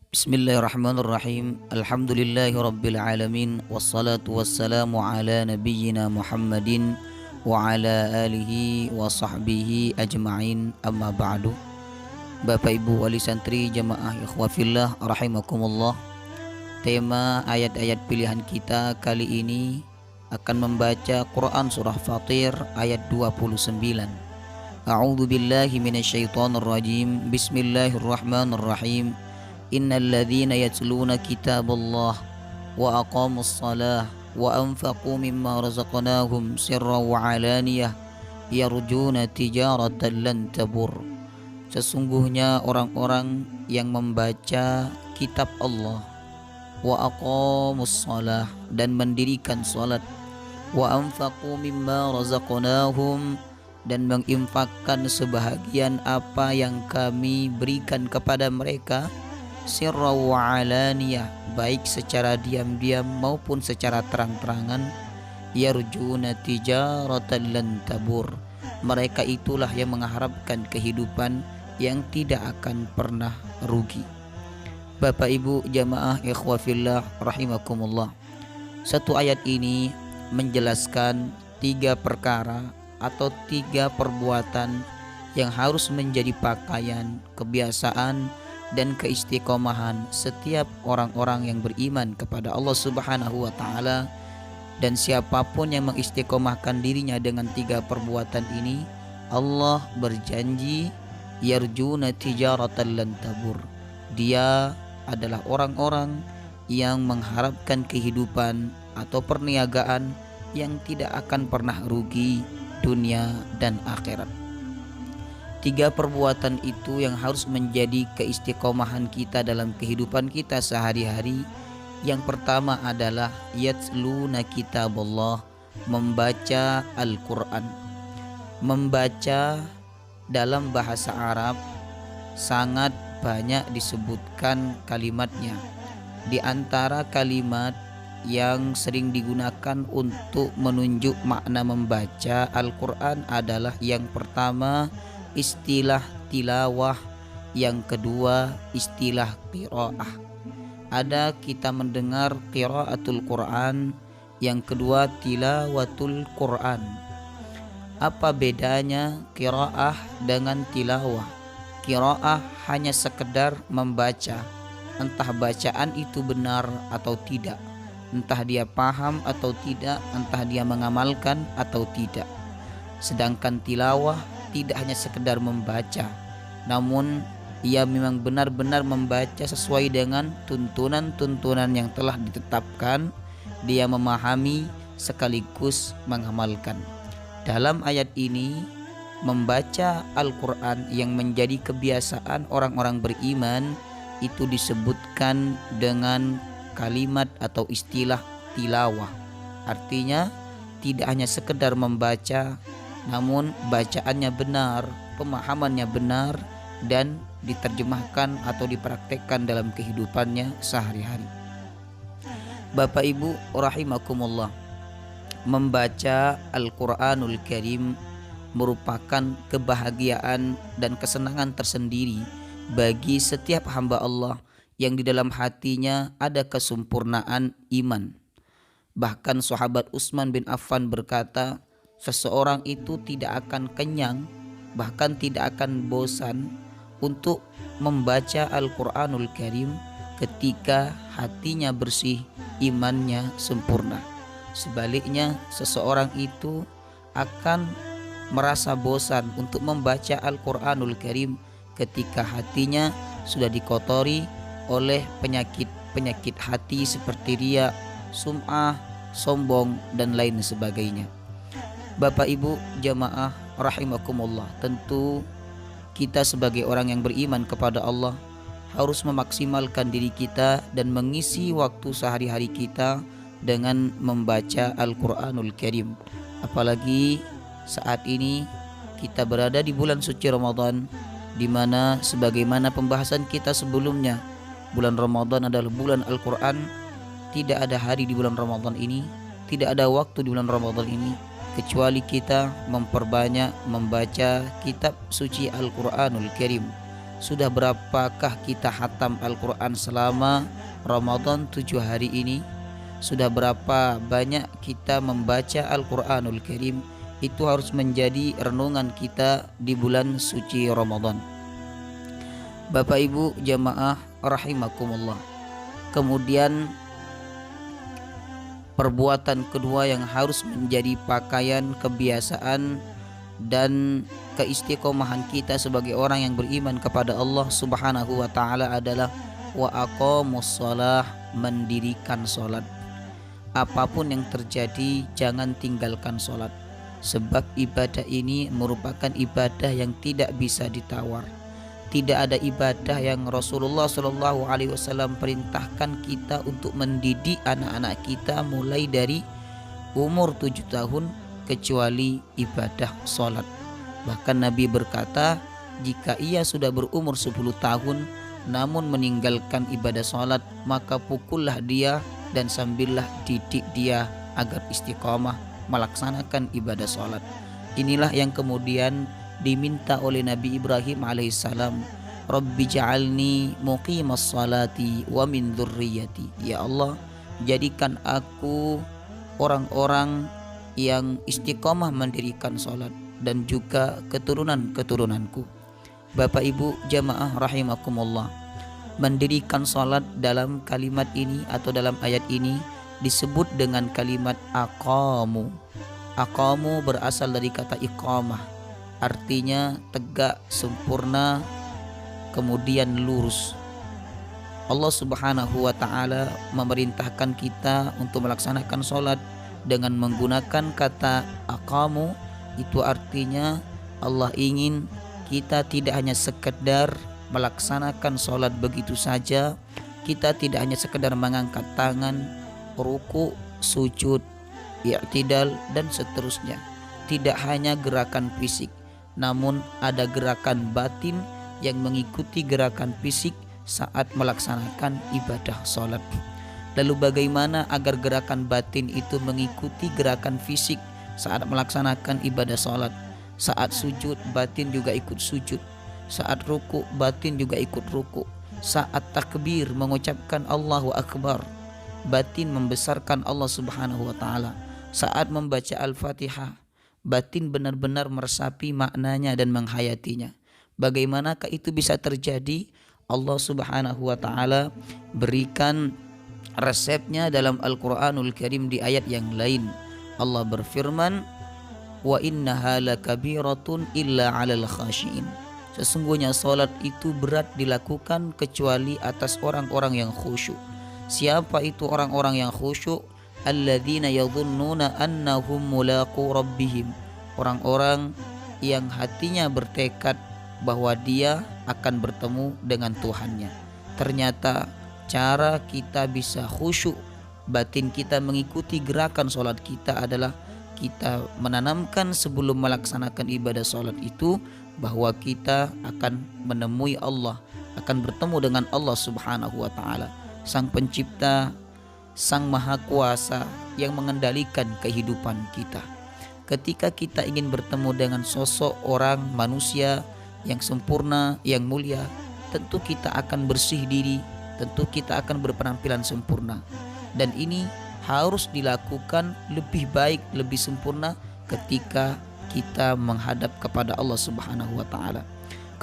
Bismillahirrahmanirrahim. Alhamdulillahi alamin. Wassalatu wassalamu ala nabiyyina Muhammadin wa ala alihi wa sahbihi ajma'in. Amma ba'du. Bapak Ibu wali santri jamaah ikhwafillah rahimakumullah. Tema ayat-ayat pilihan kita kali ini akan membaca Quran surah Fatir ayat 29. A'udzu billahi minasyaitonir rajim. Bismillahirrahmanirrahim. Innal ladzina yatluna kitaballah wa aqamus shalah wa anfaqu mimma razaqnahum sirran wa alaniyah yarjuna tijaratan lan tabur. Sesungguhnya orang-orang yang membaca kitab Allah, wa aqamus shalah, dan mendirikan salat, wa anfaqu mimma razaqnahum, dan menginfakkan sebahagian apa yang kami berikan kepada mereka, sirra wa alaniyah, baik secara diam-diam maupun secara terang-terangan, yarjuna tijaratan lan tabur, mereka itulah yang mengharapkan kehidupan yang tidak akan pernah rugi. Bapak Ibu jamaah ikhwafillah rahimakumullah, satu ayat ini menjelaskan 3 perkara atau 3 perbuatan yang harus menjadi pakaian, kebiasaan, dan keistiqomahan setiap orang-orang yang beriman kepada Allah Subhanahu wa Ta'ala. Dan siapapun yang mengistiqomahkan dirinya dengan 3 perbuatan ini, Allah berjanji yarjuna tijaratan lan tabur, dia adalah orang-orang yang mengharapkan kehidupan atau perniagaan yang tidak akan pernah rugi dunia dan akhirat. 3 perbuatan itu yang harus menjadi keistiqomahan kita dalam kehidupan kita sehari-hari. Yang pertama adalah yatluna kitaballah, membaca Al-Quran. Membaca dalam bahasa Arab sangat banyak disebutkan kalimatnya. Di antara kalimat yang sering digunakan untuk menunjuk makna membaca Al-Quran adalah yang pertama istilah tilawah, yang kedua istilah qiraah. Ada kita mendengar qiraatul Quran, yang kedua tilawatul Quran. Apa bedanya qiraah dengan tilawah? Qiraah hanya sekedar membaca, entah bacaan itu benar atau tidak, entah dia paham atau tidak, entah dia mengamalkan atau tidak. Sedangkan tilawah tidak hanya sekedar membaca, namun ia memang benar-benar membaca sesuai dengan tuntunan-tuntunan yang telah ditetapkan. Dia memahami sekaligus mengamalkan. Dalam ayat ini, membaca Al-Quran yang menjadi kebiasaan orang-orang beriman itu disebutkan dengan kalimat atau istilah tilawah. Artinya tidak hanya sekedar membaca, namun bacaannya benar, pemahamannya benar, dan diterjemahkan atau dipraktekkan dalam kehidupannya sehari-hari. Bapak Ibu rahimakumullah, membaca Al-Quranul Karim merupakan kebahagiaan dan kesenangan tersendiri bagi setiap hamba Allah yang di dalam hatinya ada kesempurnaan iman. Bahkan sahabat Utsman bin Affan berkata, seseorang itu tidak akan kenyang, bahkan tidak akan bosan untuk membaca Al-Quranul Karim ketika hatinya bersih, imannya sempurna. Sebaliknya, seseorang itu akan merasa bosan untuk membaca Al-Quranul Karim ketika hatinya sudah dikotori oleh penyakit hati seperti riya, sum'ah, sombong, dan lain sebagainya. Bapak Ibu jamaah rahimakumullah, tentu kita sebagai orang yang beriman kepada Allah harus memaksimalkan diri kita dan mengisi waktu sehari-hari kita dengan membaca Al-Quranul Karim. Apalagi saat ini kita berada di bulan suci Ramadan, di mana sebagaimana pembahasan kita sebelumnya, bulan Ramadan adalah bulan Al-Quran. Tidak ada hari di bulan Ramadan ini, tidak ada waktu di bulan Ramadan ini kecuali kita memperbanyak membaca kitab suci Al-Quranul Karim. Sudah berapakah kita hatam Al-Quran selama Ramadan 7 hari ini? Sudah berapa banyak kita membaca Al-Quranul Karim? Itu harus menjadi renungan kita di bulan suci Ramadan. Bapak Ibu jamaah rahimakumullah. Kemudian perbuatan kedua yang harus menjadi pakaian kebiasaan dan keistiqomahan kita sebagai orang yang beriman kepada Allah Subhanahu wa taala adalah wa aqamus shalah, mendirikan salat. Apapun yang terjadi jangan tinggalkan salat, sebab ibadah ini merupakan ibadah yang tidak bisa ditawar. Tidak ada ibadah yang Rasulullah SAW perintahkan kita untuk mendidik anak-anak kita mulai dari umur 7 tahun kecuali ibadah sholat. Bahkan Nabi berkata, jika ia sudah berumur 10 tahun namun meninggalkan ibadah sholat, maka pukullah dia dan sambillah didik dia agar istiqamah melaksanakan ibadah sholat. Inilah yang kemudian diminta oleh Nabi Ibrahim alaihissalam, Rabbi ja'alni muqimas salati wa min dzurriyyati. Ya Allah, jadikan aku orang-orang yang istiqomah mendirikan salat dan juga keturunan-keturunanku. Bapak Ibu jamaah rahimakumullah, mendirikan salat dalam kalimat ini atau dalam ayat ini disebut dengan kalimat aqamu. Aqamu berasal dari kata iqamah, artinya tegak, sempurna, kemudian lurus. Allah Subhanahu wa taala memerintahkan kita untuk melaksanakan sholat dengan menggunakan kata aqamu. Itu artinya Allah ingin kita tidak hanya sekedar melaksanakan sholat begitu saja, kita tidak hanya sekedar mengangkat tangan, ruku, sujud, i'tidal dan seterusnya. Tidak hanya gerakan fisik, namun ada gerakan batin yang mengikuti gerakan fisik saat melaksanakan ibadah sholat. Lalu bagaimana agar gerakan batin itu mengikuti gerakan fisik saat melaksanakan ibadah sholat? Saat sujud, batin juga ikut sujud. Saat ruku, batin juga ikut ruku. Saat takbir mengucapkan Allahu Akbar, batin membesarkan Allah Subhanahu wa taala. Saat membaca Al-Fatihah, batin benar-benar meresapi maknanya dan menghayatinya. Bagaimanakah itu bisa terjadi? Allah Subhanahu wa taala berikan resepnya dalam Al-Qur'anul Karim di ayat yang lain. Allah berfirman, wa innaha lakabiratun illa 'alal khashiin. Sesungguhnya salat itu berat dilakukan kecuali atas orang-orang yang khusyuk. Siapa itu orang-orang yang khusyuk? Alladzina yadhunnuna annahum mulaqu rabbihim. Orang-orang yang hatinya bertekad bahwa dia akan bertemu dengan Tuhannya. Ternyata cara kita bisa khusyuk, batin kita mengikuti gerakan sholat kita adalah kita menanamkan sebelum melaksanakan ibadah sholat itu bahwa kita akan menemui Allah, akan bertemu dengan Allah Subhanahu wa taala, Sang Pencipta, Sang Maha Kuasa yang mengendalikan kehidupan kita. Ketika kita ingin bertemu dengan sosok orang manusia yang sempurna, yang mulia, tentu kita akan bersih diri, tentu kita akan berpenampilan sempurna. Dan ini harus dilakukan lebih baik, lebih sempurna ketika kita menghadap kepada Allah Subhanahu wa taala.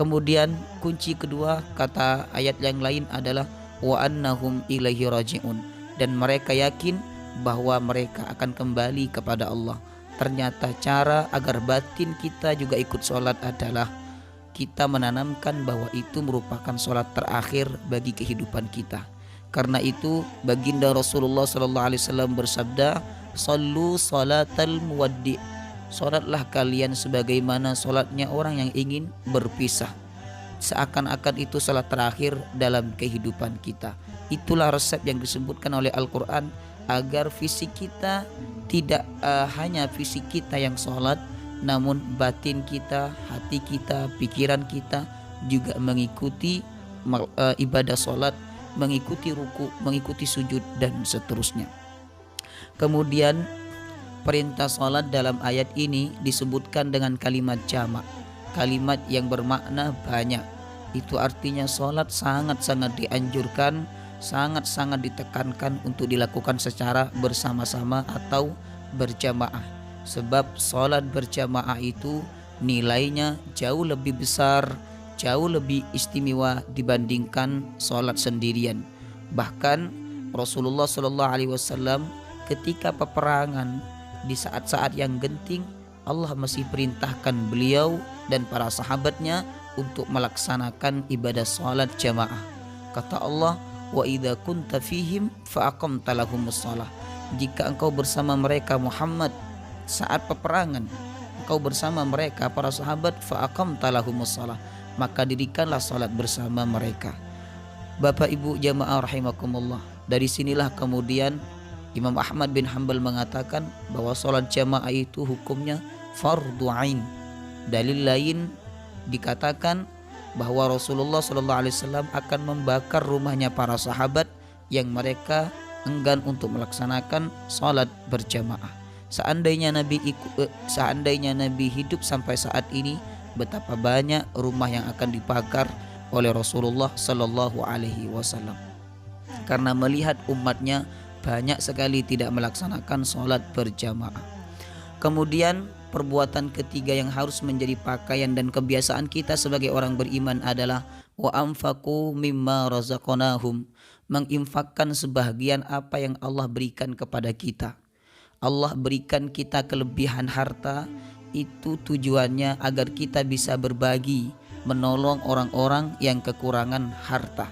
Kemudian kunci kedua kata ayat yang lain adalah wa annahum ilaihi rajiun, dan mereka yakin bahwa mereka akan kembali kepada Allah. Ternyata cara agar batin kita juga ikut sholat adalah kita menanamkan bahwa itu merupakan sholat terakhir bagi kehidupan kita. Karena itu baginda Rasulullah SAW bersabda, "Sallu salatal muwaddi'." Sholatlah kalian sebagaimana sholatnya orang yang ingin berpisah. Seakan-akan itu sholat terakhir dalam kehidupan kita. Itulah resep yang disebutkan oleh Al-Quran agar fisik kita tidak hanya fisik kita yang sholat, namun batin kita, hati kita, pikiran kita juga mengikuti ibadah sholat, mengikuti ruku, mengikuti sujud dan seterusnya. Kemudian perintah salat dalam ayat ini disebutkan dengan kalimat jamak, kalimat yang bermakna banyak. Itu artinya salat sangat-sangat dianjurkan, sangat-sangat ditekankan untuk dilakukan secara bersama-sama atau berjamaah. Sebab salat berjamaah itu nilainya jauh lebih besar, jauh lebih istimewa dibandingkan salat sendirian. Bahkan Rasulullah SAW ketika peperangan, di saat-saat yang genting, Allah masih perintahkan beliau dan para sahabatnya untuk melaksanakan ibadah salat jamaah. Kata Allah, wa idza kunta fihim fa aqamta lahumus shalah. Jika engkau bersama mereka Muhammad saat peperangan, engkau bersama mereka para sahabat, fa aqamta lahumus shalah, maka dirikanlah salat bersama mereka. Bapak Ibu jamaah rahimakumullah, dari sinilah kemudian Imam Ahmad bin Hanbal mengatakan bahwa salat jamaah itu hukumnya fardhu ain. Dalil lain dikatakan bahwa Rasulullah SAW akan membakar rumahnya para sahabat yang mereka enggan untuk melaksanakan salat berjamaah. Seandainya Nabi hidup sampai saat ini, betapa banyak rumah yang akan dibakar oleh Rasulullah SAW, karena melihat umatnya banyak sekali tidak melaksanakan sholat berjamaah. Kemudian perbuatan ketiga yang harus menjadi pakaian dan kebiasaan kita sebagai orang beriman adalah wa anfaqu mimma razaqnahum, menginfakkan sebahagian apa yang Allah berikan kepada kita. Allah berikan kita kelebihan harta, itu tujuannya agar kita bisa berbagi, menolong orang-orang yang kekurangan harta,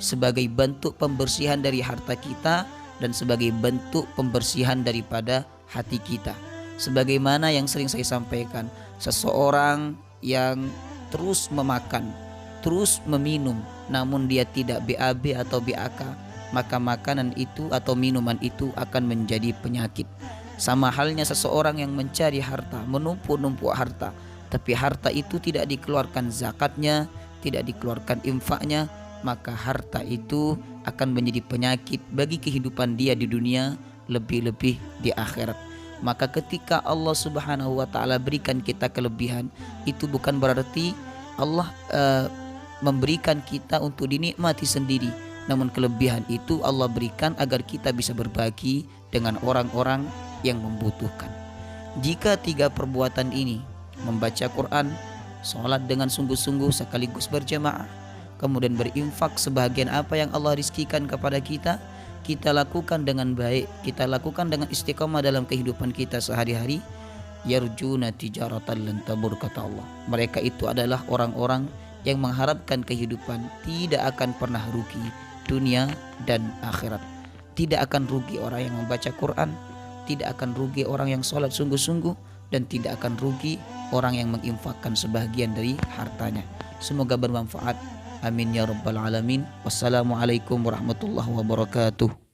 sebagai bentuk pembersihan dari harta kita dan sebagai bentuk pembersihan daripada hati kita. Sebagaimana yang sering saya sampaikan, seseorang yang terus memakan, terus meminum, namun dia tidak BAB atau BAK, maka makanan itu atau minuman itu akan menjadi penyakit. Sama halnya seseorang yang mencari harta, menumpuk-numpuk harta, tapi harta itu tidak dikeluarkan zakatnya, tidak dikeluarkan infaknya, maka harta itu akan menjadi penyakit bagi kehidupan dia di dunia, lebih-lebih di akhirat. Maka ketika Allah Subhanahu wa ta'ala berikan kita kelebihan, itu bukan berarti Allah memberikan kita untuk dinikmati sendiri, namun kelebihan itu Allah berikan agar kita bisa berbagi dengan orang-orang yang membutuhkan. Jika tiga perbuatan ini, membaca Quran, sholat dengan sungguh-sungguh sekaligus berjamaah, kemudian berinfak sebahagian apa yang Allah rizkikan kepada kita, kita lakukan dengan baik, kita lakukan dengan istiqamah dalam kehidupan kita sehari-hari, yarjuna tijaratan lan tabur, kata Allah. Mereka itu adalah orang-orang yang mengharapkan kehidupan tidak akan pernah rugi dunia dan akhirat. Tidak akan rugi orang yang membaca Quran, tidak akan rugi orang yang sholat sungguh-sungguh, dan tidak akan rugi orang yang menginfakkan sebahagian dari hartanya. Semoga bermanfaat. Amin ya rabbal alamin. Wassalamualaikum warahmatullahi wabarakatuh.